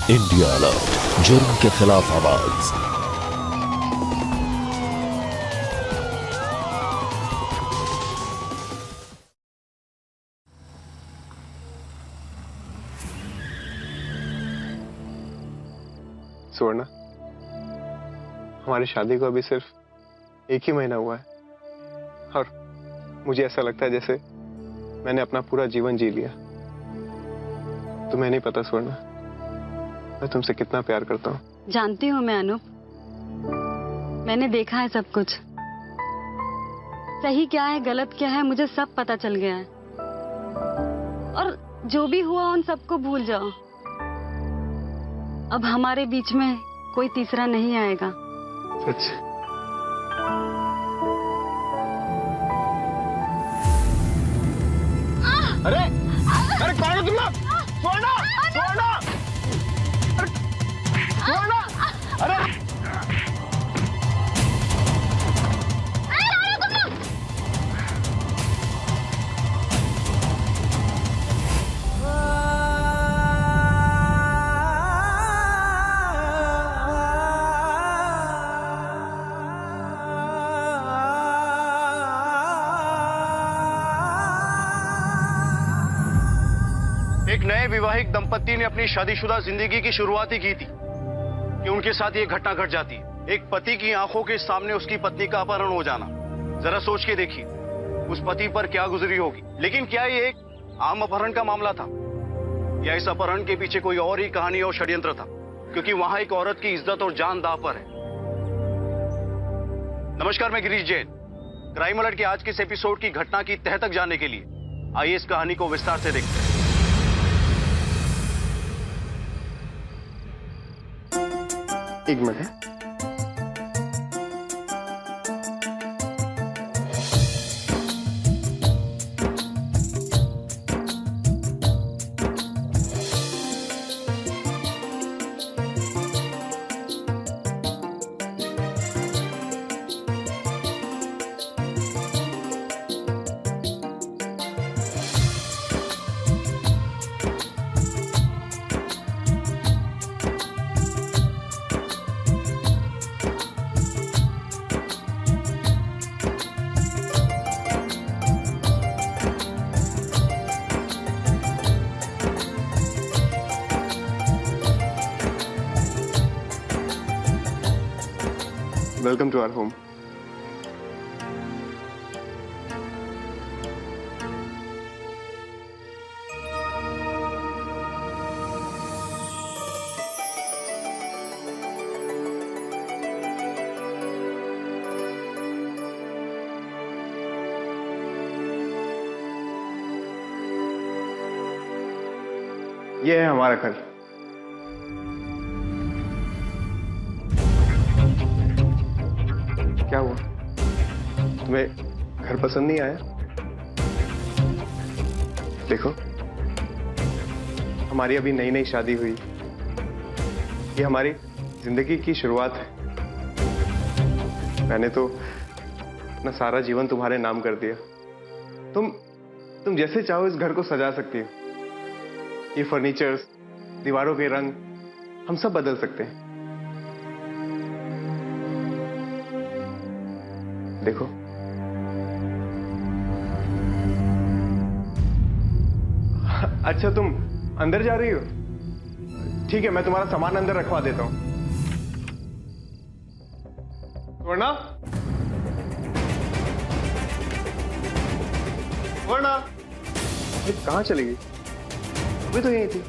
India alert, जुर्म के खिलाफ आवाज। सुवर्णा, हमारी शादी को अभी सिर्फ 1 ही महीना हुआ है और मुझे ऐसा लगता है जैसे मैंने अपना पूरा जीवन जी लिया। तुम्हें नहीं पता सुवर्णा, मैं तुमसे कितना प्यार करता हूँ। जानती हूँ मैं अनूप, मैंने देखा है सब कुछ। सही क्या है गलत क्या है मुझे सब पता चल गया है। और जो भी हुआ उन सबको भूल जाओ। अब हमारे बीच में कोई तीसरा नहीं आएगा। सच? अरे अरे कौन हो तुम लोग? सुवर्णा, सुवर्णा, सुवर्णा, अरे एक नए विवाहिक दंपत्ति ने अपनी शादीशुदा जिंदगी की शुरुआत ही की थी कि उनके साथ ये घटना घट जाती है। एक पति की आंखों के सामने उसकी पत्नी का अपहरण हो जाना। जरा सोच के देखिए उस पति पर क्या गुजरी होगी। लेकिन क्या ये एक आम अपहरण का मामला था या इस अपहरण के पीछे कोई और ही कहानी और षड्यंत्र था? क्योंकि वहां एक औरत की इज्जत और जान दांव पर है। नमस्कार, मैं गिरीश जैन। क्राइम अलर्ट के आज के इस एपिसोड की घटना की तह तक जानने के लिए आइए इस कहानी को विस्तार से देखते हैं। एक मिनट है। Welcome to our home. ये है हमारा घर। क्या हुआ, तुम्हें घर पसंद नहीं आया? देखो, हमारी अभी नई नई शादी हुई। ये हमारी जिंदगी की शुरुआत है। मैंने तो अपना सारा जीवन तुम्हारे नाम कर दिया। तुम जैसे चाहो इस घर को सजा सकती हो। ये फर्नीचर्स, दीवारों के रंग हम सब बदल सकते हैं। देखो, अच्छा तुम अंदर जा रही हो? ठीक है, मैं तुम्हारा सामान अंदर रखवा देता हूं। वरना वरना कहां चली गई? अभी तो यही थी।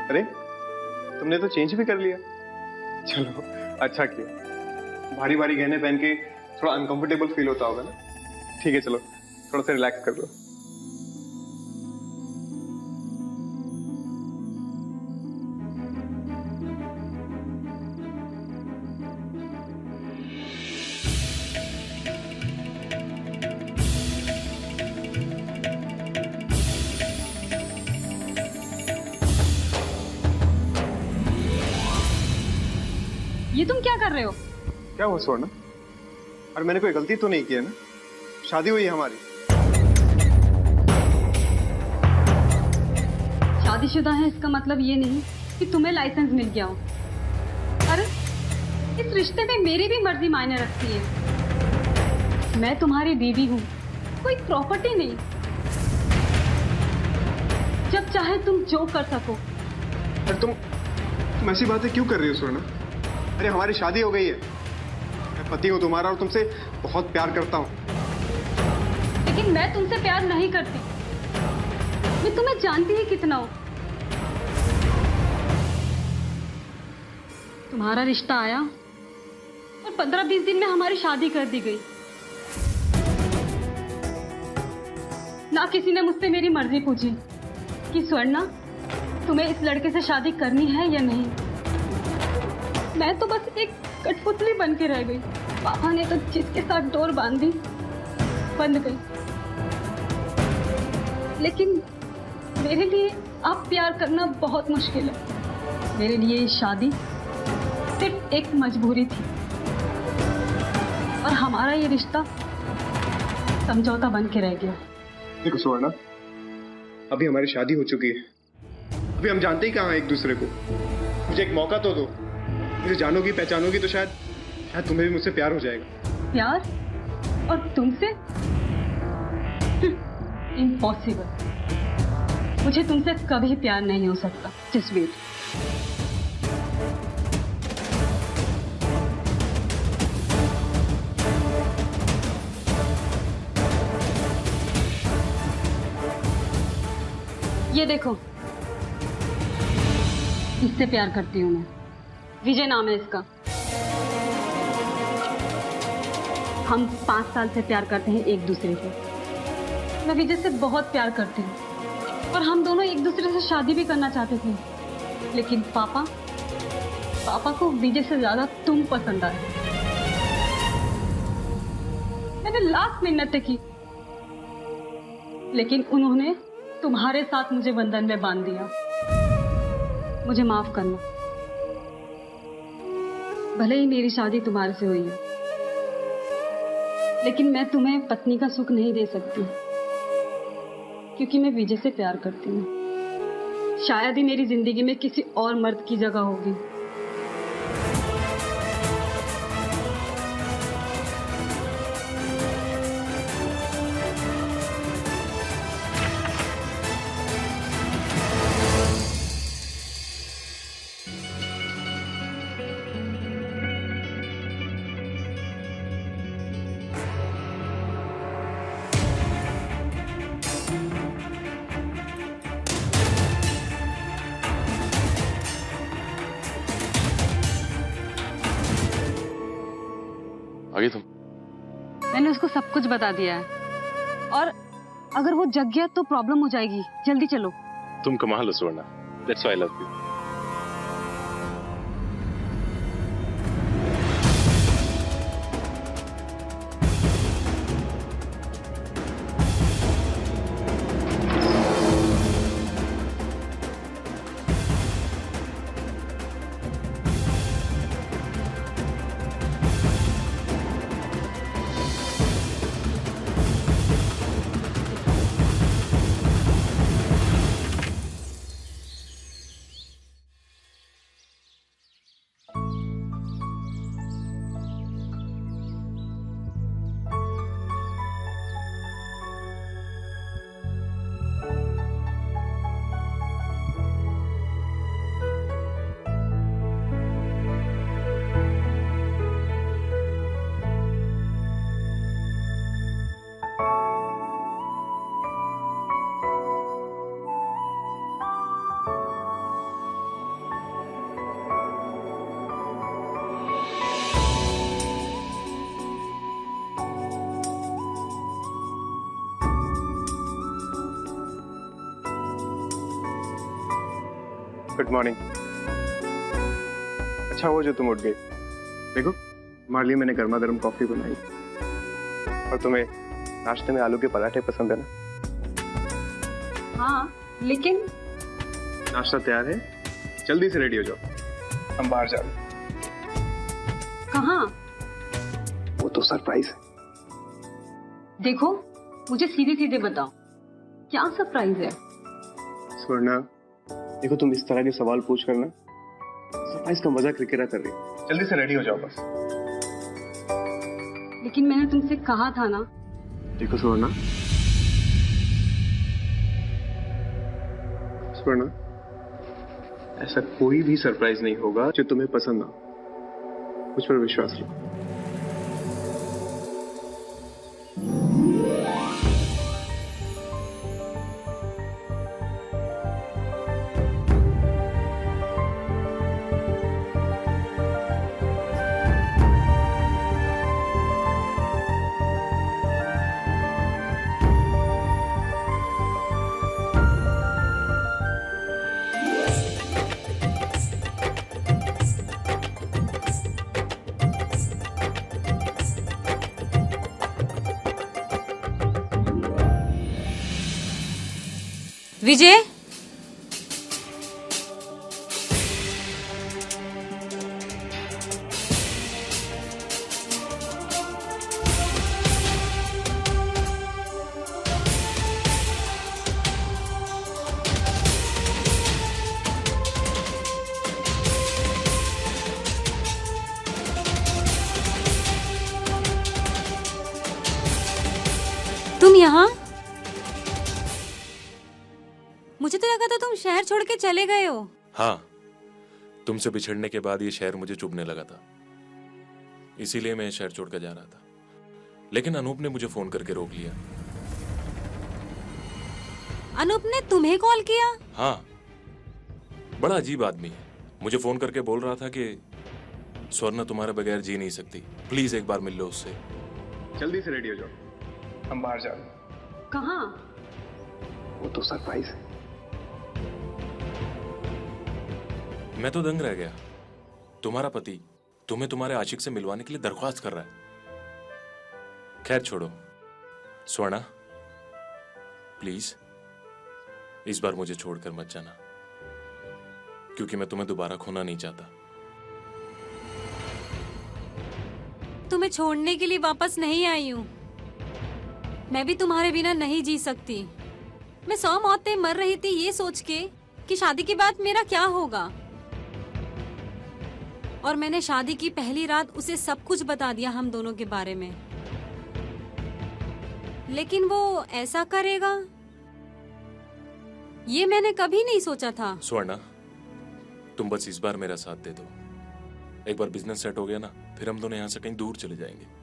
अरे, तुमने तो चेंज भी कर लिया। चलो, अच्छा किया। भारी भारी गहने पहन के थोड़ा अनकंफर्टेबल फील होता होगा ना? ठीक है, चलो थोड़ा सा रिलैक्स कर लो। ये तुम क्या कर रहे हो? क्या हुआ स्वर्णा? और मैंने कोई गलती तो नहीं की है ना? शादी हुई है हमारी। शादीशुदा है इसका मतलब ये नहीं कि तुम्हें लाइसेंस मिल गया हो। अरे इस रिश्ते में मेरी भी मर्जी मायने रखती है। मैं तुम्हारी बीवी हूँ, कोई प्रॉपर्टी नहीं। जब चाहे तुम जो कर सको। अरे तुम ऐसी बातें क्यों कर रही हो स्वर्णा? अरे हमारी शादी हो गई है, मैं पति हूँ तुम्हारा और तुमसे बहुत प्यार करता हूँ। लेकिन मैं तुमसे प्यार नहीं करती। मैं तुम्हें जानती ही कितना हूं। तुम्हारा रिश्ता आया और 15-20 दिन में हमारी शादी कर दी गई। ना किसी ने मुझसे मेरी मर्जी पूछी कि स्वर्णा तुम्हें इस लड़के से शादी करनी है या नहीं। मैं तो बस एक कठपुतली बन के रह गई। पापा ने तो जिसके साथ डोर बांधी बंध गई। लेकिन मेरे लिए अब प्यार करना बहुत मुश्किल है। मेरे लिए ये शादी सिर्फ एक मजबूरी थी और हमारा ये रिश्ता समझौता बन के रह गया। देखो स्वर्णा, अभी हमारी शादी हो चुकी है। अभी हम जानते ही कहाँ हैं एक दूसरे को। मुझे एक मौका तो दो। मुझे जानोगी पहचानोगी तो शायद तुम्हें भी मुझसे प्यार हो जाएगा। प्यार? और तुमसे? इम्पॉसिबल। मुझे तुमसे कभी प्यार नहीं हो सकता। Just wait. ये देखो, इससे प्यार करती हूँ मैं। विजय नाम है इसका। हम 5 साल से प्यार करते हैं एक दूसरे को। मैं विजय से बहुत प्यार करती हूँ और हम दोनों एक दूसरे से शादी भी करना चाहते थे। लेकिन पापा को विजय से ज्यादा तुम पसंद आए। मैंने लाख मिन्नतें की, लेकिन उन्होंने तुम्हारे साथ मुझे बंधन में बांध दिया। मुझे माफ करना। भले ही मेरी शादी तुम्हारे से हुई है, लेकिन मैं तुम्हें पत्नी का सुख नहीं दे सकती, क्योंकि मैं विजय से प्यार करती हूँ। शायद ही मेरी जिंदगी में किसी और मर्द की जगह होगी। आगे तुम। मैंने उसको सब कुछ बता दिया है, और अगर वो जग गया तो प्रॉब्लम हो जाएगी। जल्दी चलो। तुम कमाल हो Swarna. That's why I love you. Good morning. अच्छा हुआ जो तुम उठ गई। देखो, तुम्हारे लिए मैंने गर्मा गर्म कॉफी बनाई, और तुम्हें नाश्ते में आलू के पराठे पसंद है ना? हाँ, लेकिन नाश्ता तैयार है, जल्दी से रेडी हो जाओ, हम बाहर जा रहे हैं। कहाँ? वो तो सरप्राइज है। देखो, मुझे सीधे सीधे बताओ, क्या सरप्राइज है? स्वर्णा, देखो तुम इस तरह के सवाल पूछ कर ना सरप्राइज का मजा क्रिकेरा कर रही हो। जल्दी से रेडी हो जाओ बस। लेकिन मैंने तुमसे कहा था ना। देखो स्वर्णा, स्वर्णा, ऐसा कोई भी सरप्राइज नहीं होगा जो तुम्हें पसंद ना हो। मुझ पर विश्वास रखो। विजय, तुम यहाँ? मुझे तो लगा था तुम शहर छोड़ के चले गए हो। हाँ, तुमसे बिछड़ने के बाद ये शहर मुझे चुभने लगा था, इसीलिए मैं शहर छोड़कर जा रहा था। लेकिन अनूप ने मुझे फोन करके रोक लिया। अनूप ने तुम्हें कॉल किया? हाँ, बड़ा अजीब आदमी है। मुझे फोन करके बोल रहा था कि स्वर्णा तुम्हारे बगैर जी नहीं सकती, प्लीज एक बार मिल लो उससे। जल्दी से रेडी हो जाओ, हम बाहर जा रहे हैं। कहाँ? वो तो सरप्राइज है। मैं तो दंग रह गया। तुम्हारा पति तुम्हें तुम्हारे आशिक से मिलवाने के लिए दरख्वास्त कर रहा है। खैर छोड़ो, स्वर्णा प्लीज इस बार मुझे छोड़कर मत जाना, क्योंकि मैं तुम्हें दोबारा खोना नहीं चाहता। तुम्हें छोड़ने के लिए वापस नहीं आई हूँ। मैं भी तुम्हारे बिना नहीं जी सकती। मैं 100 मौतें मर रही थी ये सोच के कि शादी के बाद मेरा क्या होगा। और मैंने शादी की पहली रात उसे सब कुछ बता दिया हम दोनों के बारे में। लेकिन वो ऐसा करेगा ये मैंने कभी नहीं सोचा था। स्वर्णा, तुम बस इस बार मेरा साथ दे दो। एक बार बिजनेस सेट हो गया ना, फिर हम दोनों यहाँ से कहीं दूर चले जाएंगे।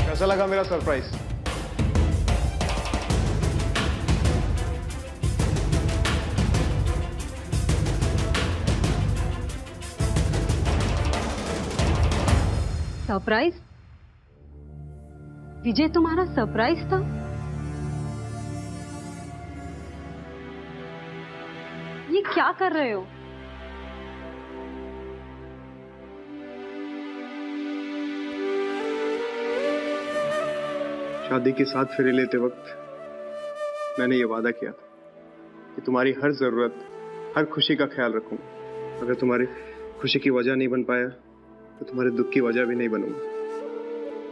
कैसा लगा मेरा सरप्राइज? सरप्राइज? विजय तुम्हारा सरप्राइज था? ये क्या कर रहे हो? शादी के साथ फेरे लेते वक्त मैंने ये वादा किया था कि तुम्हारी हर जरूरत, हर खुशी का ख्याल रखूंगा। अगर तुम्हारी खुशी की वजह नहीं बन पाया तो तुम्हारे दुख की वजह भी नहीं बनूंगा।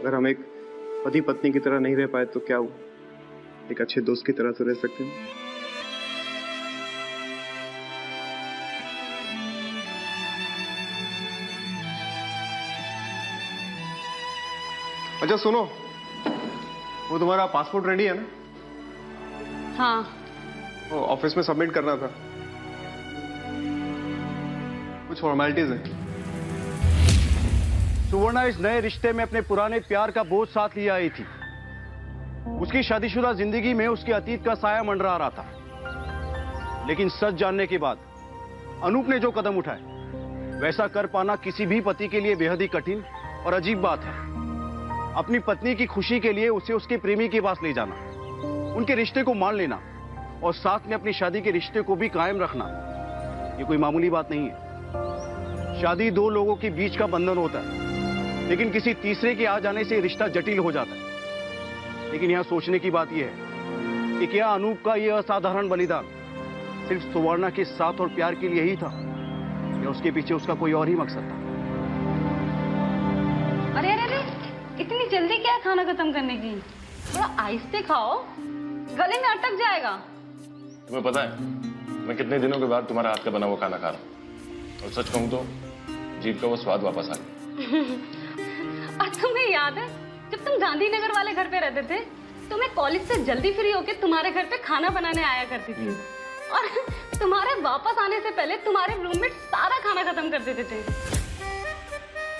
अगर हम एक पति पत्नी की तरह नहीं रह पाए तो क्या हुआ, एक अच्छे दोस्त की तरह तो रह सकते हैं। अच्छा सुनो, वो तुम्हारा पासपोर्ट रेडी है ना? हाँ। वो ऑफिस में सबमिट करना था, कुछ फॉर्मेलिटीज हैं। सुवर्णा इस नए रिश्ते में अपने पुराने प्यार का बोझ साथ लिए आई थी। उसकी शादीशुदा जिंदगी में उसके अतीत का साया मंडरा रहा था। लेकिन सच जानने के बाद अनूप ने जो कदम उठाए, वैसा कर पाना किसी भी पति के लिए बेहद ही कठिन और अजीब बात है, अपनी पत्नी की खुशी के लिए उसे उसके प्रेमी के पास ले जाना, उनके रिश्ते को मान लेना और साथ में अपनी शादी के रिश्ते को भी कायम रखना, ये कोई मामूली बात नहीं है। शादी दो लोगों के बीच का बंधन होता है, लेकिन किसी तीसरे के आ जाने से रिश्ता जटिल हो जाता है। लेकिन यहां सोचने की बात यह है कि क्या अनूप का यह असाधारण बलिदान सिर्फ सुवर्णा के साथ और प्यार के लिए ही था, या उसके पीछे उसका कोई और ही मकसद था? अरे अरे अरे, इतनी जल्दी क्या है खाना खत्म करने की? थोड़ा आहिस्ते खाओ, गले में अटक जाएगा। तुम्हें पता है मैं कितने दिनों के बाद तुम्हारे हाथ का बना हुआ खाना खा रहा हूँ, और सच कहूँ तो जीभ का वो स्वाद वापस आ गया। और तुम्हें याद है जब तुम गांधीनगर वाले घर पे रहते थे तो मैं कॉलेज से जल्दी फ्री होके तुम्हारे घर पे खाना बनाने आया करती थी, और तुम्हारे वापस आने से पहले तुम्हारे रूममेट सारा खाना खत्म कर देते थे।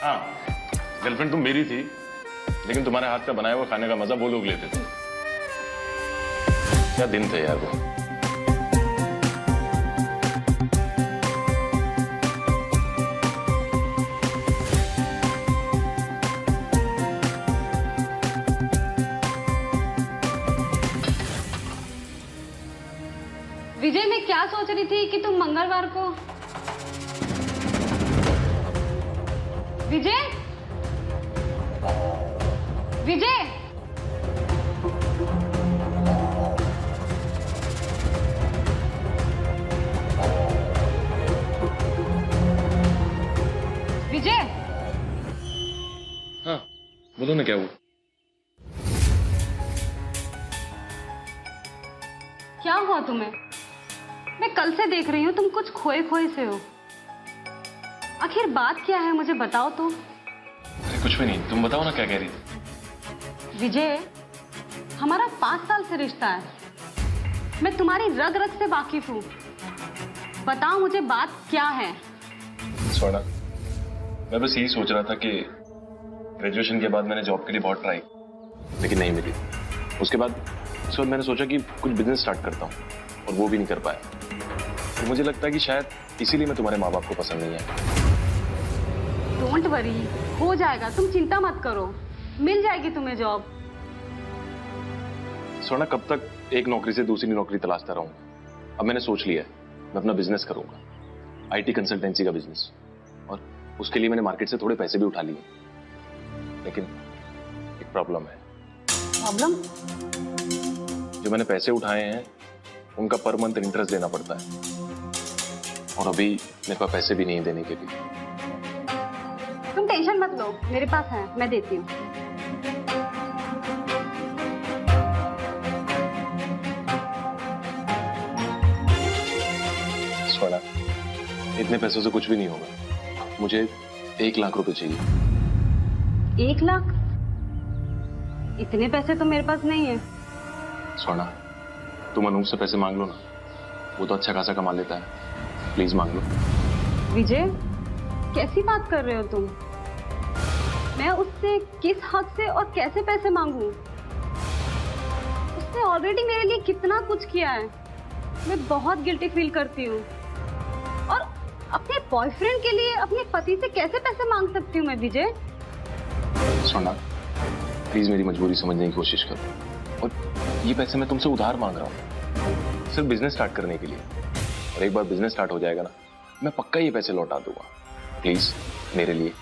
हाँ, गर्लफ्रेंड तुम मेरी थी, लेकिन तुम्हारे हाथ का बनाया हुआ खाने का मजा वो लोग लेते थे। क्या दिन थे यार वो। विजय, मैं क्या सोच रही थी कि तुम मंगलवार को विजय विजय विजय, हाँ बोलो ना, क्या हुआ? क्या हुआ तुम्हें? मैं कल से देख रही हूँ तुम कुछ खोए खोए से हो। आखिर बात क्या है, मुझे बताओ तो। अरे कुछ भी नहीं, तुम बताओ ना क्या कह रही थी। विजय, हमारा 5 साल से रिश्ता है, मैं तुम्हारी रग रग से वाकिफ हूँ। बताओ मुझे बात क्या है। स्वर्ण, मैं बस यही सोच रहा था कि ग्रेजुएशन के बाद मैंने जॉब के लिए बहुत ट्राई, लेकिन नहीं मिली। उसके बाद मैंने सोचा कि कुछ बिजनेस स्टार्ट करता हूँ, और वो भी नहीं कर पाया। तो मुझे लगता है कि शायद इसीलिए मैं तुम्हारे माँ बाप को पसंद नहीं आया। डोंट वरी, हो जाएगा, तुम चिंता मत करो, मिल जाएगी तुम्हें जॉब। स्वर्ण, कब तक एक नौकरी से दूसरी नौकरी तलाशता रहूंगा? अब मैंने सोच लिया है, मैं अपना बिजनेस करूंगा, आईटी कंसल्टेंसी का बिजनेस, और उसके लिए मैंने मार्केट से थोड़े पैसे भी उठा लिए। लेकिन एक प्रॉब्लम है। प्रॉब्लम? जो मैंने पैसे उठाए हैं उनका पर मंथ इंटरेस्ट देना पड़ता है, और अभी मेरे पास पैसे भी नहीं देने के लिए। तुम टेंशन मत लो, मेरे पास है, मैं देती हूँ। स्वर्ण, इतने पैसों से कुछ भी नहीं होगा। मुझे 1 लाख रुपए चाहिए। 1 लाख? इतने पैसे तो मेरे पास नहीं है। स्वर्ण, तुम अनूप से पैसे मांग लो ना, वो तो अच्छा खासा कमा लेता है, प्लीज मांग लो। विजय, कैसी बात कर रहे हो तुम? मैं उससे किस हक से और कैसे पैसे मांगूं? उसने ऑलरेडी मेरे लिए कितना कुछ किया है, मैं बहुत गिल्टी फील करती हूँ। और अपने बॉयफ्रेंड के लिए अपने पति से कैसे पैसे मांग सकती हूँ मैं विजय? स्वर्ण, प्लीज मेरी मजबूरी समझने की कोशिश करो, और ये पैसे मैं तुमसे उधार मांग रहा हूँ, सिर्फ बिजनेस स्टार्ट करने के लिए। और एक बार बिजनेस स्टार्ट हो जाएगा ना, मैं पक्का ये पैसे लौटा दूंगा। प्लीज मेरे लिए।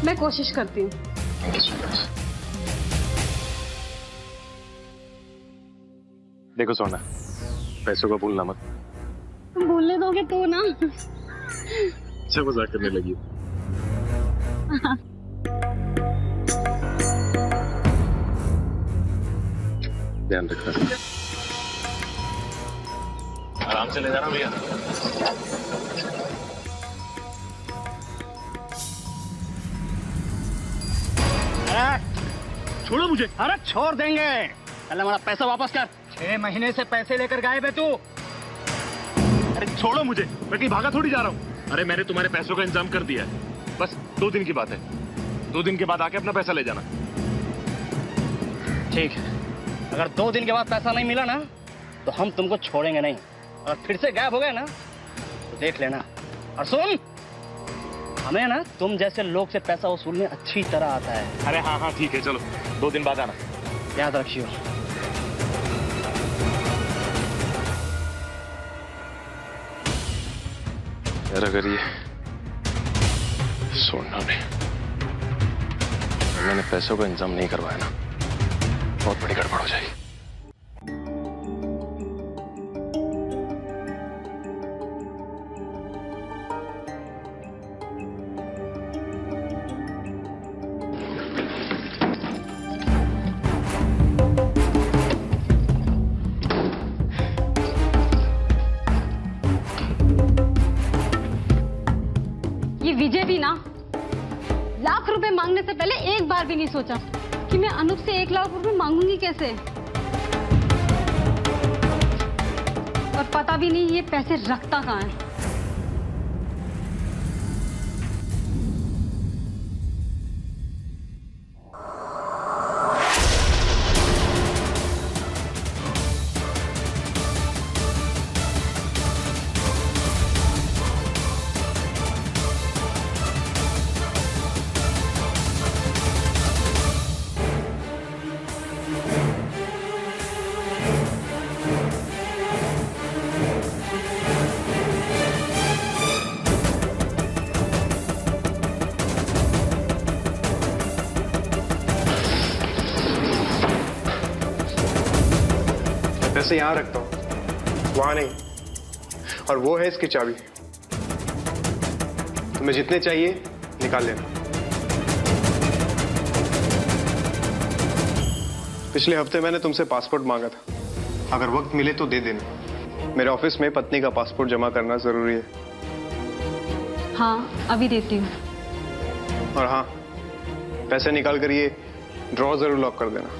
मैं कोशिश करती हूँ। Thank you so much. देखो सोना, पैसों का भूलना मत। तुम भूलने दोगे तो ना। अच्छा मजाक करने लगी हो। ध्यान रखना, आराम से ले जाना भैया। छोड़ो मुझे। अरे छोड़ देंगे, पहले हमारा पैसा वापस कर। 6 महीने से पैसे लेकर गायब है तू। अरे छोड़ो मुझे, मैं कहीं भागा थोड़ी जा रहा हूँ। अरे मैंने तुम्हारे पैसों का इंतजाम कर दिया है, बस 2 दिन की बात है। 2 दिन के बाद आके अपना पैसा ले जाना। ठीक है, अगर 2 दिन के बाद पैसा नहीं मिला ना तो हम तुमको छोड़ेंगे नहीं, और फिर से गायब हो गए ना तो देख लेना। और सुन, हमें ना तुम जैसे लोग से पैसा वसूलने अच्छी तरह आता है। अरे हाँ हाँ ठीक है, चलो 2 दिन बाद आना। याद रखियो। यार अगर ये सोना ने मैंने पैसों का इंतजाम नहीं करवाया ना, बहुत बड़ी गड़बड़ हो जाएगी। ये विजय भी ना लाख रुपए मांगने से पहले एक बार भी नहीं सोचा कि मैं अनूप से 1 लाख रुपए मांगूंगी कैसे, और पता भी नहीं ये पैसे रखता कहाँ है। पैसे यहाँ रखता हूँ, वहां नहीं, और वो है इसकी चाबी। तुम्हें जितने चाहिए निकाल लेना। पिछले हफ्ते मैंने तुमसे पासपोर्ट मांगा था, अगर वक्त मिले तो दे देना। मेरे ऑफिस में पत्नी का पासपोर्ट जमा करना जरूरी है। हाँ अभी देती हूँ। और हाँ, पैसे निकाल कर ये ड्रॉ जरूर लॉक कर देना।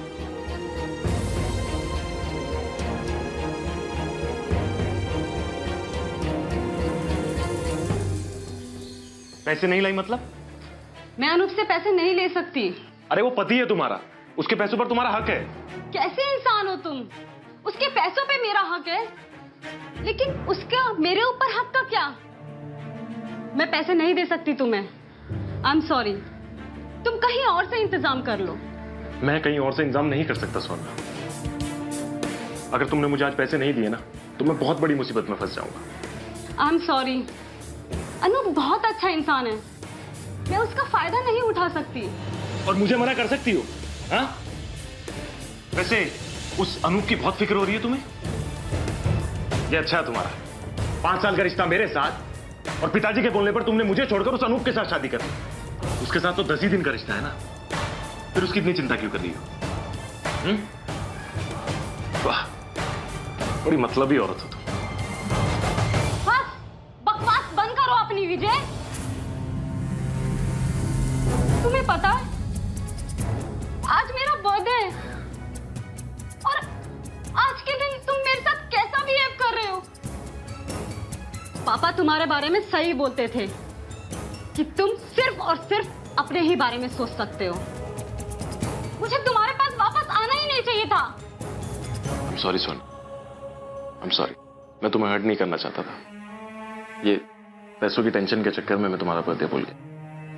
पैसे नहीं लाई मतलब? मैं अनूप से पैसे नहीं ले सकती। अरे वो पति है तुम्हारा, उसके पैसों पर तुम्हारा हक है। कैसे इंसान हो तुम? उसके पैसों पे मेरा हक है, लेकिन उसका मेरे ऊपर हक का क्या? मैं पैसे नहीं दे सकती तुम्हें। आई एम सॉरी, तुम कहीं और से इंतजाम कर लो। मैं कहीं और से इंतजाम नहीं कर सकता सोना। अगर तुमने मुझे आज पैसे नहीं दिए ना, तो मैं बहुत बड़ी मुसीबत में फंस जाऊंगा। I am sorry. अनूप बहुत अच्छा इंसान है, मैं उसका फायदा नहीं उठा सकती। और मुझे मना कर सकती हो? हाँ? वैसे उस अनूप की बहुत फिक्र हो रही है तुम्हें? ये अच्छा है तुम्हारा। 5 साल का रिश्ता मेरे साथ, और पिताजी के बोलने पर तुमने मुझे छोड़कर उस अनूप के साथ शादी कर दी। उसके साथ तो 10 ही दिन का रिश्ता है ना, फिर उसकी इतनी चिंता क्यों कर रही हो? वाह, बड़ी मतलबी औरत हो तुम। बस बकवास बंद करो अपनी विजय। तुम्हें पता है आज मेरा बर्थडे है, और आज के दिन तुम मेरे साथ कैसा बिहेव कर रहे हो? पापा तुम्हारे बारे में सही बोलते थे कि तुम सिर्फ और सिर्फ अपने ही बारे में सोच सकते हो। मुझे तुम्हारे पास वापस आना ही नहीं चाहिए था। I'm sorry सोना, I'm sorry। मैं तुम्हें हर्ट नहीं करना चाहता था। ये पैसों की टेंशन के चक्कर में मैं तुम्हारा बर्थडे भूल गया।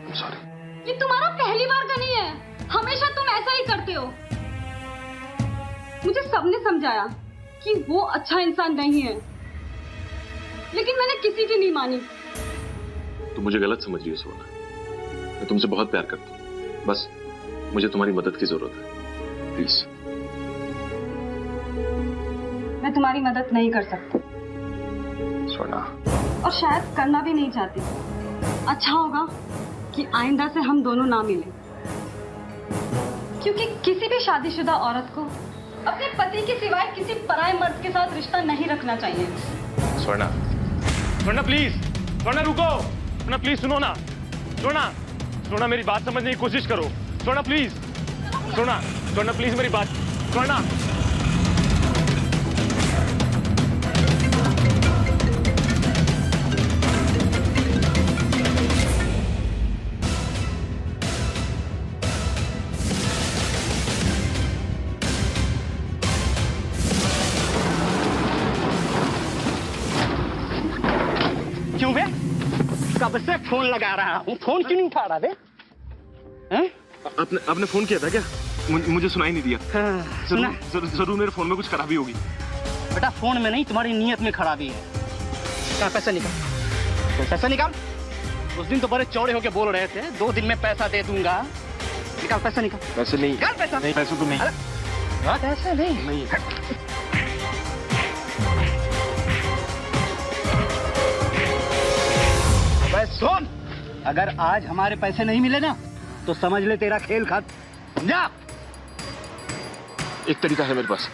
I'm sorry। ये तुम्हारा पहली बार का नहीं है, हमेशा तुम ऐसा ही करते हो। मुझे सबने समझाया कि वो अच्छा इंसान नहीं है, लेकिन मैंने किसी की नहीं मानी। तुम मुझे गलत समझ रही हो सोना। मैं तुमसे बहुत प्यार करता हूँ, बस मुझे तुम्हारी मदद की जरूरत है, प्लीज। मैं तुम्हारी मदद नहीं कर सकती सोना, और शायद करना भी नहीं चाहती। अच्छा होगा कि आइंदा से हम दोनों ना मिलें, क्योंकि किसी भी शादीशुदा औरत को अपने पति के सिवाय किसी पराये मर्द के साथ रिश्ता नहीं रखना चाहिए। स्वर्णा, स्वर्णा प्लीज, स्वर्णा रुको, स्वर्णा प्लीज सुनो ना, स्वर्णा, स्वर्णा मेरी बात समझने की कोशिश करो, स्वर्णा प्लीज, स्वर्णा, स्वर्णा प्लीज मेरी बात, स्वर्णा। क्यों बे? इसका कब से फोन लगा रहा हूँ, फोन क्यों नहीं उठा रहा बे? हैं? आपने फोन किया था क्या? मुझे सुनाई नहीं दिया। हाँ, सुना? जरूर मेरे फोन में कुछ खराबी होगी। बेटा फोन में नहीं, तुम्हारी नीयत में खराबी है। कहाँ पैसा निकाल, पैसा निकाल। उस दिन तो बड़े चौड़े होके बोल रहे थे 2 दिन में पैसा दे दूंगा। निकाल पैसा, निकाल। पैसे नहीं। निकाल पैसा। नहीं, पैसे तो नहीं। पैसा नहीं। अबे सुन, अगर आज हमारे पैसे नहीं मिले ना तो समझ ले तेरा खेल खत्म। जा। एक तरीका है मेरे पास।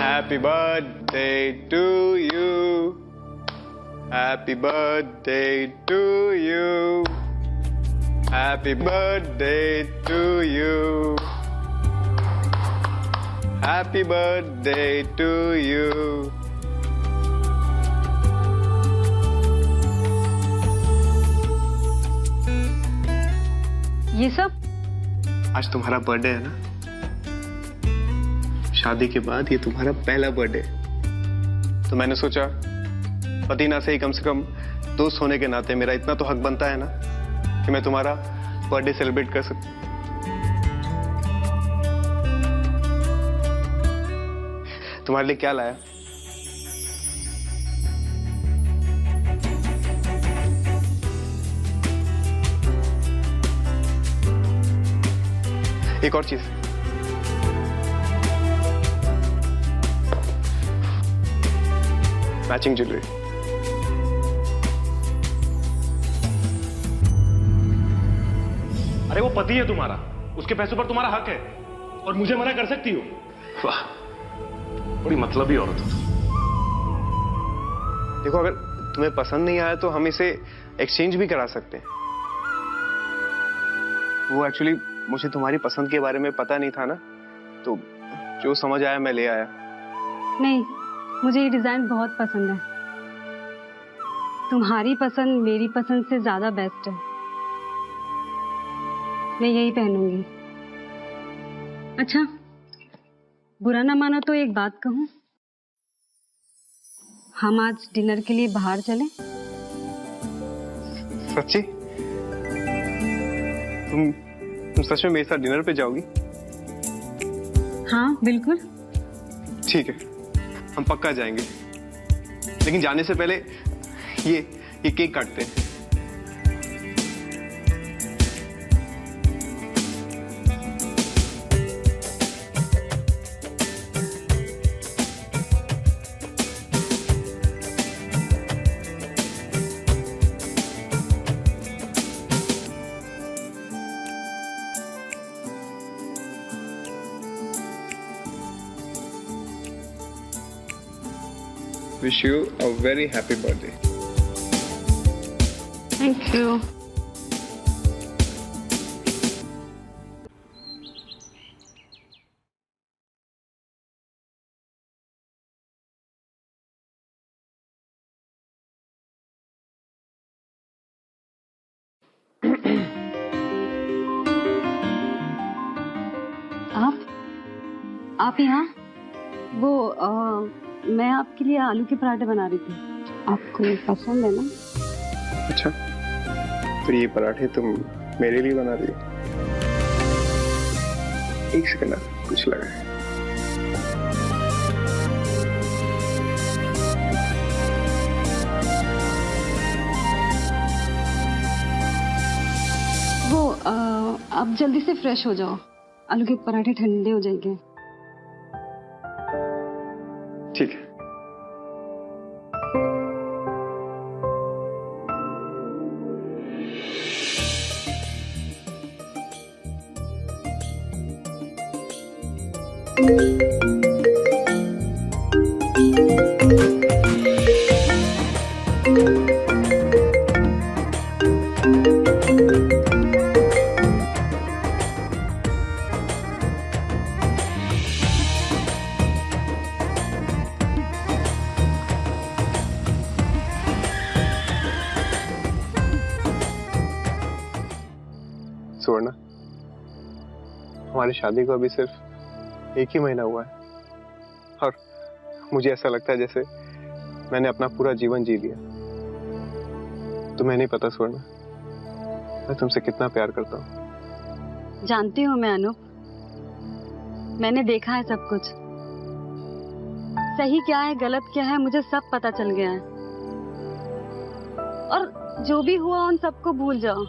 Happy birthday to you. Happy birthday to you. Happy birthday to you. Happy birthday to you. ये सब आज तुम्हारा बर्थडे है ना? शादी के बाद ये तुम्हारा पहला बर्थडे, तो मैंने सोचा पति ना से ही कम से कम दोस्त होने के नाते मेरा इतना तो हक बनता है ना कि मैं तुम्हारा बर्थडे सेलिब्रेट कर सकूं। तुम्हारे लिए क्या लाया? एक और चीज, मैचिंग ज्वेलरी। अरे वो पति है तुम्हारा, उसके पैसों पर तुम्हारा हक है और मुझे मना कर सकती हो? वाह, बड़ी मतलबी औरत हो तुम। देखो, अगर तुम्हें पसंद नहीं आया तो हम इसे एक्सचेंज भी करा सकते हैं। वो एक्चुअली मुझे तुम्हारी पसंद के बारे में पता नहीं था ना, तो जो समझ आया मैं ले आया। नहीं, मुझे ये डिजाइन बहुत पसंद है। तुम्हारी पसंद मेरी पसंद से ज्यादा बेस्ट है। मैं यही पहनूंगी। अच्छा, बुरा ना मानो तो एक बात कहूं, हम आज डिनर के लिए बाहर चलें? सच्ची? तुम सच में मेरे साथ डिनर पे जाओगी? हाँ बिल्कुल। ठीक है, हम पक्का जाएंगे, लेकिन जाने से पहले ये केक काटते हैं। Wish you a very happy birthday. Thank you. आप यहाँ? वो मैं आपके लिए आलू के पराठे बना रही थी, आपको पसंद है ना? अच्छा, तो ये पराठे तुम मेरे लिए बना रही हो? एक सेकंड, कुछ लगा है। वो आप जल्दी से फ्रेश हो जाओ, आलू के पराठे ठंडे हो जाएंगे। ठीक है। हमारी शादी को अभी सिर्फ 1 ही महीना हुआ है और मुझे ऐसा लगता है जैसे मैंने अपना पूरा जीवन जी लिया। तुम्हें नहीं पता स्वर्णा, मैं तुमसे कितना प्यार करता हूँ। जानती हूँ मैं अनूप, मैंने देखा है सब कुछ। सही क्या है गलत क्या है मुझे सब पता चल गया है। और जो भी हुआ उन सबको भूल जाओ।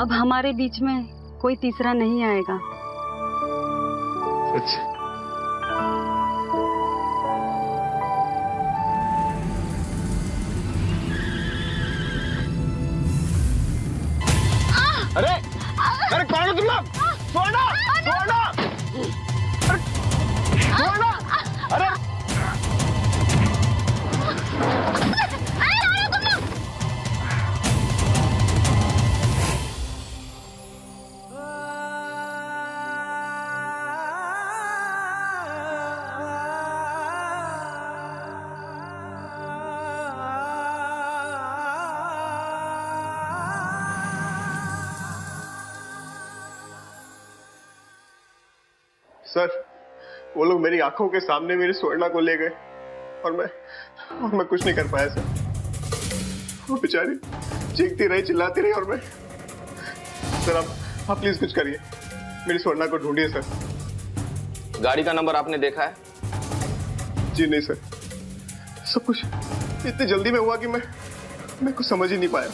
अब हमारे बीच में कोई तीसरा नहीं आएगा। अच्छा। अरे अरे कौन हो तुम लोग? स्वर्णा! स्वर्णा! स्वर्णा! अरे सर, वो लोग मेरी आंखों के सामने मेरी स्वर्णा को ले गए और मैं कुछ नहीं कर पाया सर। वो बेचारी चीखती रही, चिल्लाती रही और मैं सर आप प्लीज कुछ करिए, मेरी स्वर्णा को ढूंढिए सर। गाड़ी का नंबर आपने देखा है? जी नहीं सर, सब कुछ इतनी जल्दी में हुआ कि मैं कुछ समझ ही नहीं पाया।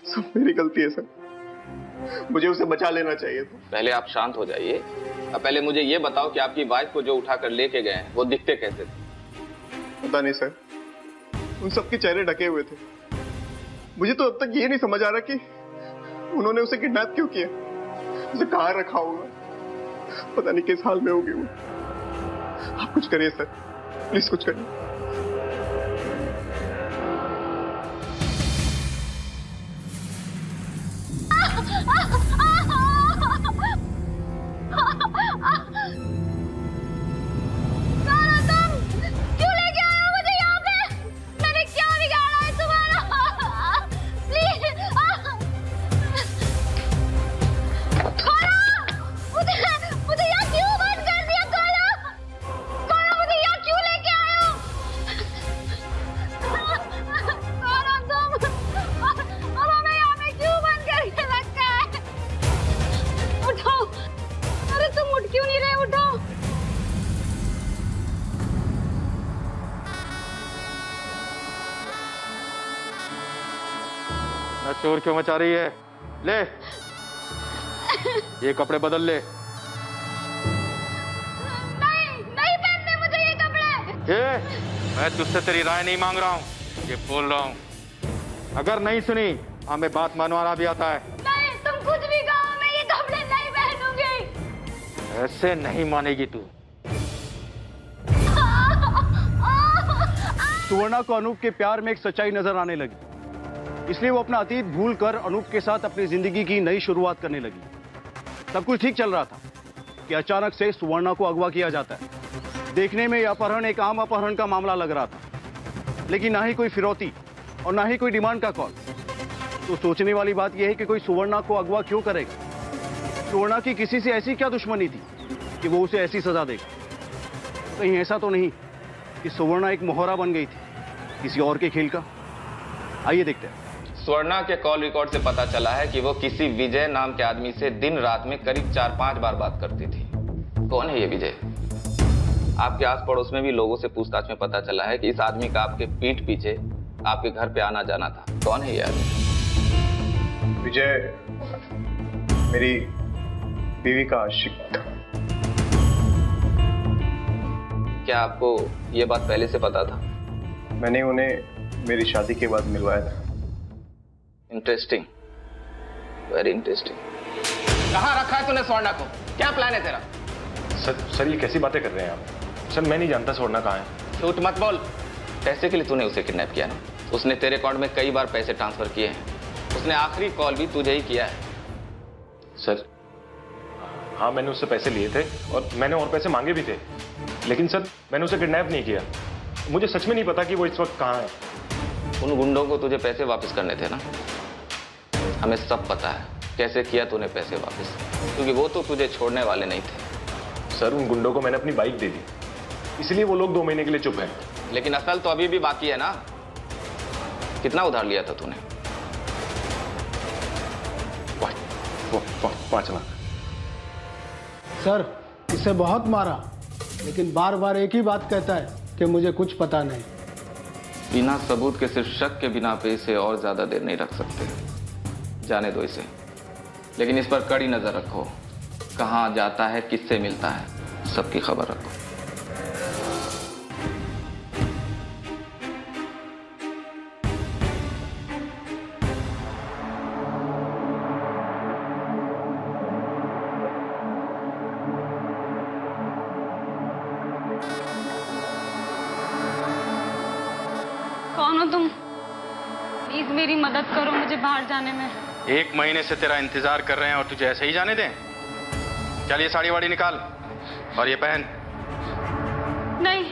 सब मेरी गलती है सर, मुझे उसे बचा लेना चाहिए था। पहले आप शांत हो जाइए। अब पहले मुझे ये बताओ कि आपकी वाइफ को जो उठाकर लेके गए हैं वो दिखते कैसे थे? पता नहीं सर, उन सबके चेहरे ढके हुए थे। मुझे तो अब तक ये नहीं समझ आ रहा कि उन्होंने उसे किडनैप क्यों किया, उसे कहाँ रखा होगा, पता नहीं किस हाल में होगी वो। आप कुछ करिए सर, प्लीज कुछ करिए। शोर क्यों मचा रही है? ले ये कपड़े बदल ले। नहीं पहनने मुझे ये कपड़े। मैं तुझसे तेरी राय नहीं मांग रहा हूँ, ये बोल रहा हूँ। अगर नहीं सुनी हमें बात मानवाना भी आता है। नहीं, तुम कुछ भी कहो, मैं ये कपड़े नहीं पहनूंगी। ऐसे नहीं मानेगी तू। सुवर्णा को अनूप के प्यार में एक सच्चाई नजर आने लगी, इसलिए वो अपना अतीत भूलकर अनूप के साथ अपनी जिंदगी की नई शुरुआत करने लगी। सब कुछ ठीक चल रहा था कि अचानक से सुवर्णा को अगवा किया जाता है। देखने में यह अपहरण एक आम अपहरण का मामला लग रहा था, लेकिन ना ही कोई फिरौती और ना ही कोई डिमांड का कॉल। तो सोचने वाली बात यह है कि कोई सुवर्णा को अगवा क्यों करेगा? सुवर्णा की किसी से ऐसी क्या दुश्मनी थी कि वो उसे ऐसी सजा देगा? कहीं ऐसा तो नहीं कि सुवर्णा एक मोहरा बन गई थी किसी और के खेल का? आइए देखते हैं। स्वर्णा के कॉल रिकॉर्ड से पता चला है कि वो किसी विजय नाम के आदमी से दिन रात में करीब 4-5 बार बात करती थी। कौन है ये विजय? आपके आस पड़ोस में भी लोगों से पूछताछ में पता चला है कि इस आदमी का आपके पीठ पीछे आपके घर पे आना जाना था। कौन है ये आदमी? विजय मेरी बीवी का आशिक था। क्या आपको ये बात पहले से पता था? मैंने उन्हें मेरी शादी के बाद मिलवाया था। Interesting, very interesting. कहाँ रखा है तूने स्वर्णा को? क्या प्लान है तेरा? सर ये कैसी बातें कर रहे हैं आप? सर मैं नहीं जानता स्वर्णा कहाँ है। झूठ मत बोल। पैसे के लिए तूने उसे किडनैप किया ना? उसने तेरे अकाउंट में कई बार पैसे ट्रांसफर किए हैं। उसने आखिरी कॉल भी तुझे ही किया है। सर हाँ, मैंने उससे पैसे लिए थे और मैंने और पैसे मांगे भी थे, लेकिन सर मैंने उसे किडनैप नहीं किया। मुझे सच में नहीं पता कि वो इस वक्त कहाँ है। उन गुंडों को तुझे पैसे वापस करने थे ना? हमें सब पता है कैसे किया तूने पैसे वापस? क्योंकि वो तो तुझे छोड़ने वाले नहीं थे। सर, उन गुंडों को मैंने अपनी बाइक दे दी, इसलिए वो लोग 2 महीने के लिए चुप हैं। लेकिन असल तो अभी भी बाकी है ना। कितना उधार लिया था तूने? 5 लाख। सर, इसे बहुत मारा, लेकिन बार बार एक ही बात कहता है कि मुझे कुछ पता नहीं। बिना सबूत के सिर्फ शक के बिना पे इसे और ज्यादा देर नहीं रख सकते। जाने दो इसे, लेकिन इस पर कड़ी नजर रखो। कहाँ जाता है, किससे मिलता है, सबकी खबर रखो। कौन हो तुम? प्लीज मेरी मदद करो मुझे बाहर जाने में। 1 महीने से तेरा इंतजार कर रहे हैं और तुझे ऐसे ही जाने दें? चल ये साड़ी वाड़ी निकाल और ये पहन। नहीं,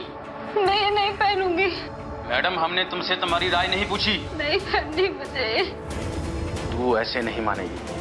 मैं ये नहीं पहनूंगी। मैडम, हमने तुमसे तुम्हारी राय नहीं पूछी। नहीं पहननी मुझे। तू ऐसे नहीं मानेगी।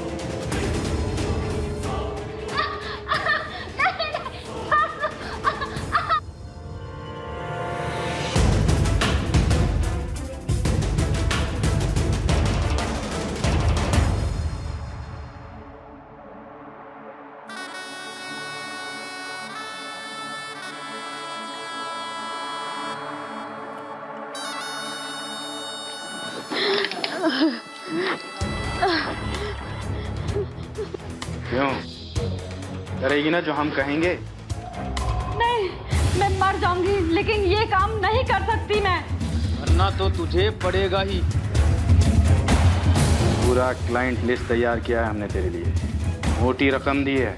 क्यों? करेगी ना जो हम कहेंगे? नहीं, मैं मर जाऊंगी, लेकिन ये काम नहीं कर सकती मैं। वरना तो तुझे पड़ेगा ही। पूरा क्लाइंट लिस्ट तैयार किया है हमने तेरे लिए, मोटी रकम दी है।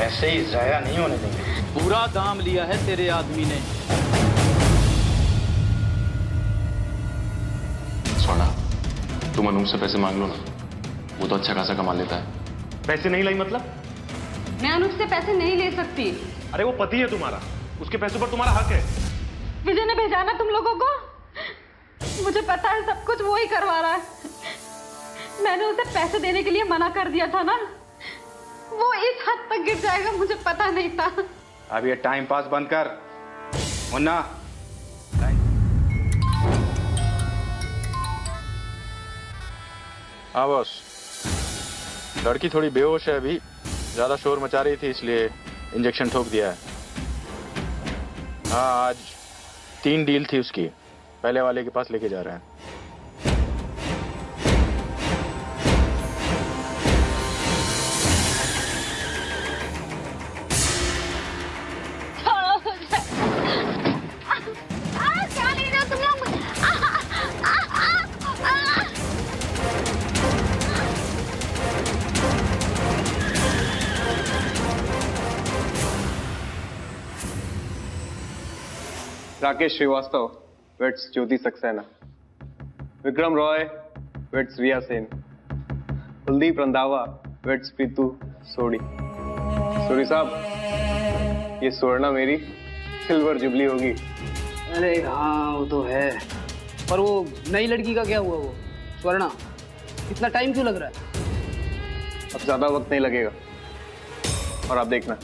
ऐसे ही जाया नहीं होने देंगे। पूरा दाम लिया है तेरे आदमी ने। स्वर्ण, तुम अनूप से पैसे मांग लो ना, वो तो अच्छा खासा कमा लेता है। पैसे नहीं लाई मतलब? मैं अनूप से पैसे नहीं ले सकती। अरे वो पति है तुम्हारा, उसके पैसों पर तुम्हारा हक है। विजय ने भेजा ना तुम लोगों को? मुझे पता है सब कुछ वो ही करवा रहा है। मैंने उसे पैसे देने के लिए मना कर दिया था ना, वो इस हद तक गिर जाएगा मुझे पता नहीं था। अब ये टाइम पास बंद कर, मुन्ना। हाँ बॉस, लड़की थोड़ी बेहोश है अभी, ज्यादा शोर मचा रही थी इसलिए इंजेक्शन ठोक दिया है। हाँ, आज 3 डील थी उसकी, पहले वाले के पास लेके जा रहे हैं। राकेश श्रीवास्तव वेट्स ज्योति सक्सेना, विक्रम रॉय वेट्स रिया सेन, कुलदीप रंधावा वेट्स प्रीतू सोडी। सोडी साहब, ये स्वर्णा मेरी सिल्वर जुबली होगी। अरे हाँ, वो तो है, पर वो नई लड़की का क्या हुआ? वो स्वर्णा, इतना टाइम क्यों लग रहा है? अब ज्यादा वक्त नहीं लगेगा, और आप देखना,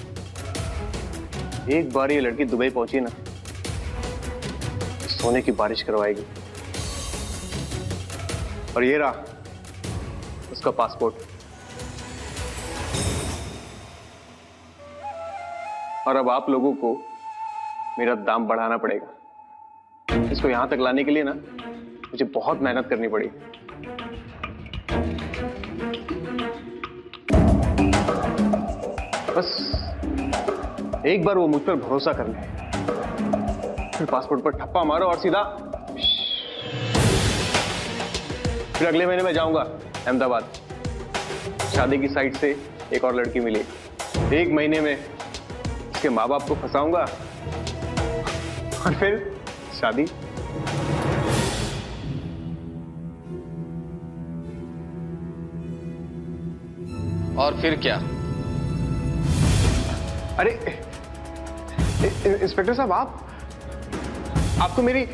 एक बार ये लड़की दुबई पहुंची ना, सोने की बारिश करवाएगी। और ये रहा उसका पासपोर्ट। और अब आप लोगों को मेरा दाम बढ़ाना पड़ेगा। इसको यहां तक लाने के लिए ना मुझे बहुत मेहनत करनी पड़ी। बस एक बार वो मुझ पर भरोसा कर ले, फिर पासपोर्ट पर ठप्पा मारो और सीधा। फिर अगले महीने मैं जाऊंगा अहमदाबाद। शादी की साइट से एक और लड़की मिली, 1 महीने में उसके माँ बाप को फंसाऊंगा और फिर शादी। और फिर क्या? अरे इंस्पेक्टर साहब, आपको मेरी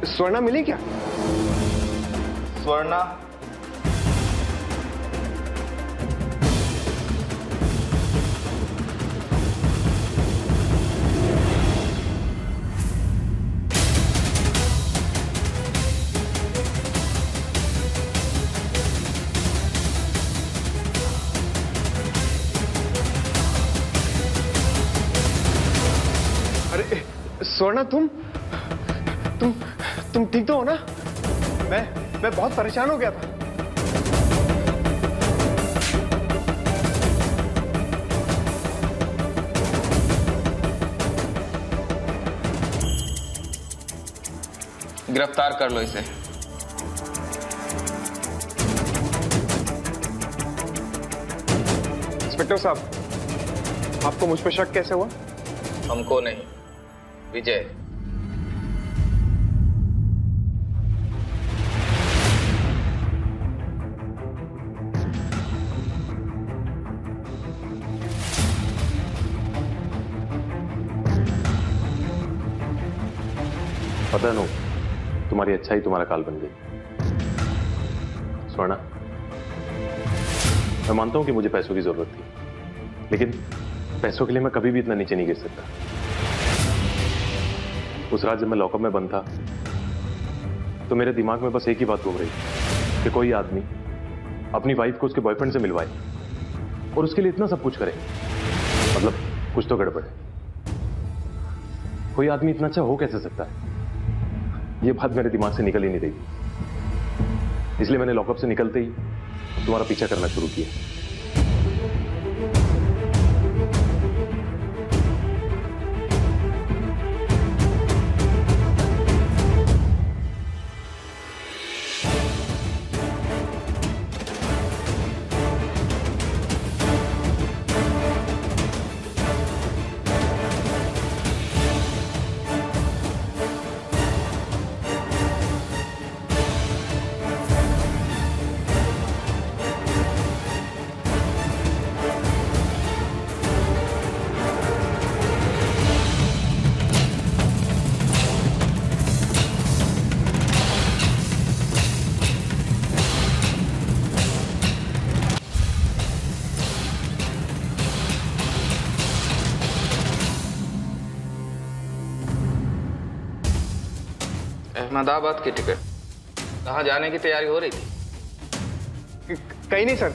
स्वर्णा मिली क्या? स्वर्णा स्वर्णा तुम ठीक तो हो ना? मैं बहुत परेशान हो गया था। गिरफ्तार कर लो इसे। इंस्पेक्टर साहब, आपको मुझ पर शक कैसे हुआ? हमको नहीं, विजय। पता नो, तुम्हारी अच्छाई तुम्हारा काल बन गई। स्वर्णा, मैं मानता हूं कि मुझे पैसों की जरूरत थी, लेकिन पैसों के लिए मैं कभी भी इतना नीचे नहीं गिर सकता। उस रात जब मैं लॉकअप में बंद था तो मेरे दिमाग में बस एक ही बात घूम रही कि कोई आदमी अपनी वाइफ को उसके बॉयफ्रेंड से मिलवाए और उसके लिए इतना सब कुछ करे। मतलब कुछ तो गड़बड़ है। कोई आदमी इतना अच्छा हो कैसे सकता है? ये बात मेरे दिमाग से निकल ही नहीं रही। इसलिए मैंने लॉकअप से निकलते ही तुम्हारा पीछा करना शुरू किया। अहमदाबाद की टिकट कहाँ जाने की तैयारी हो रही थी? कहीं नहीं सर।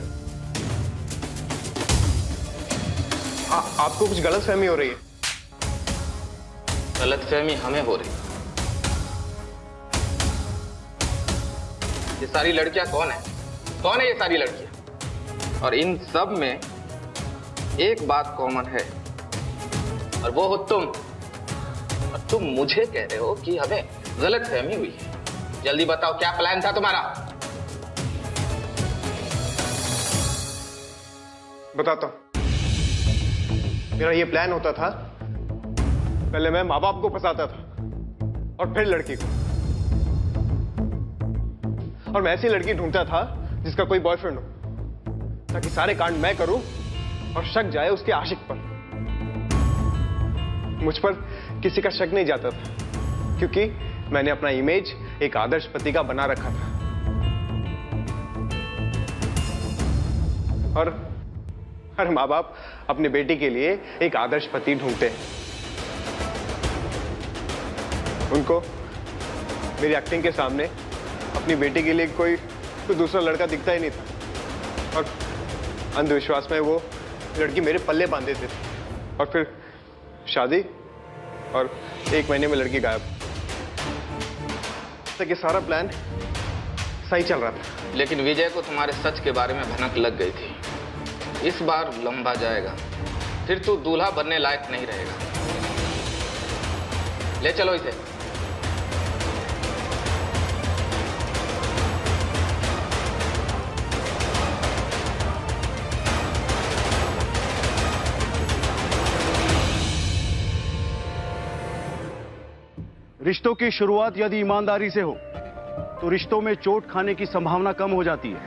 आपको कुछ गलतफहमी हो रही है। गलतफहमी हमें हो रही। ये सारी लड़कियां कौन है? कौन है ये सारी लड़कियां? और इन सब में एक बात कॉमन है, और वो हो तुम। और तुम मुझे कह रहे हो कि हमें गलतफहमी हुई है। जल्दी बताओ, क्या प्लान था तुम्हारा? बताता हूं। मेरा ये प्लान होता था, पहले मैं माँ बाप को फंसाता था और फिर लड़की को। और मैं ऐसी लड़की ढूंढता था जिसका कोई बॉयफ्रेंड हो, ताकि सारे कांड मैं करूं और शक जाए उसके आशिक पर। मुझ पर किसी का शक नहीं जाता था, क्योंकि मैंने अपना इमेज एक आदर्श पति का बना रखा था। और हर माँ बाप अपने बेटी के लिए एक आदर्श पति ढूंढते हैं। उनको मेरी एक्टिंग के सामने अपनी बेटी के लिए कोई दूसरा लड़का दिखता ही नहीं था, और अंधविश्वास में वो लड़की मेरे पल्ले बांध देते थे। और फिर शादी, और 1 महीने में लड़की गायब। कि सारा प्लान सही चल रहा था। लेकिन विजय को तुम्हारे सच के बारे में भनक लग गई थी। इस बार लंबा जाएगा, फिर तू दूल्हा बनने लायक नहीं रहेगा। ले चलो इसे। रिश्तों की शुरुआत यदि ईमानदारी से हो तो रिश्तों में चोट खाने की संभावना कम हो जाती है।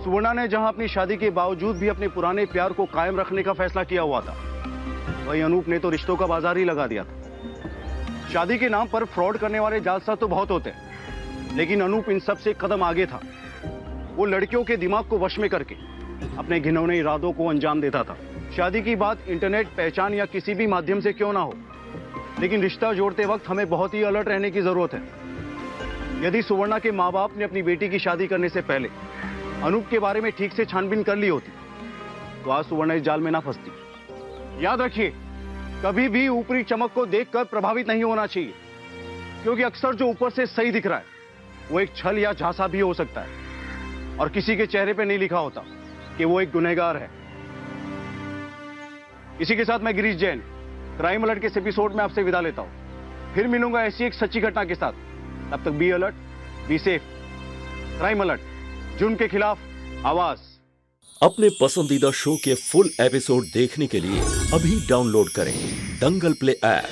सुवर्णा ने जहां अपनी शादी के बावजूद भी अपने पुराने प्यार को कायम रखने का फैसला किया हुआ था, वहीं अनूप ने तो रिश्तों का बाजार ही लगा दिया था। शादी के नाम पर फ्रॉड करने वाले जालसाज तो बहुत होते हैं, लेकिन अनूप इन सब से कदम आगे था। वो लड़कियों के दिमाग को वश में करके अपने घिनौने इरादों को अंजाम देता था। शादी की बात इंटरनेट, पहचान या किसी भी माध्यम से क्यों ना हो, लेकिन रिश्ता जोड़ते वक्त हमें बहुत ही अलर्ट रहने की जरूरत है। यदि सुवर्णा के माँ बाप ने अपनी बेटी की शादी करने से पहले अनूप के बारे में ठीक से छानबीन कर ली होती तो आज सुवर्णा इस जाल में ना फंसती। याद रखिए, कभी भी ऊपरी चमक को देखकर प्रभावित नहीं होना चाहिए, क्योंकि अक्सर जो ऊपर से सही दिख रहा है वो एक छल या झांसा भी हो सकता है और किसी के चेहरे पे नहीं लिखा होता कि वो एक गुनहगार है। इसी के साथ मैं गिरीश जैन क्राइम अलर्ट के इस एपिसोड में आपसे विदा लेता हूं। फिर मिलूंगा ऐसी एक सच्ची घटना के साथ। तब तक be alert, be safe. Crime alert, जुर्म के खिलाफ आवाज। अपने पसंदीदा शो के फुल एपिसोड देखने के लिए अभी डाउनलोड करें दंगल प्ले ऐप।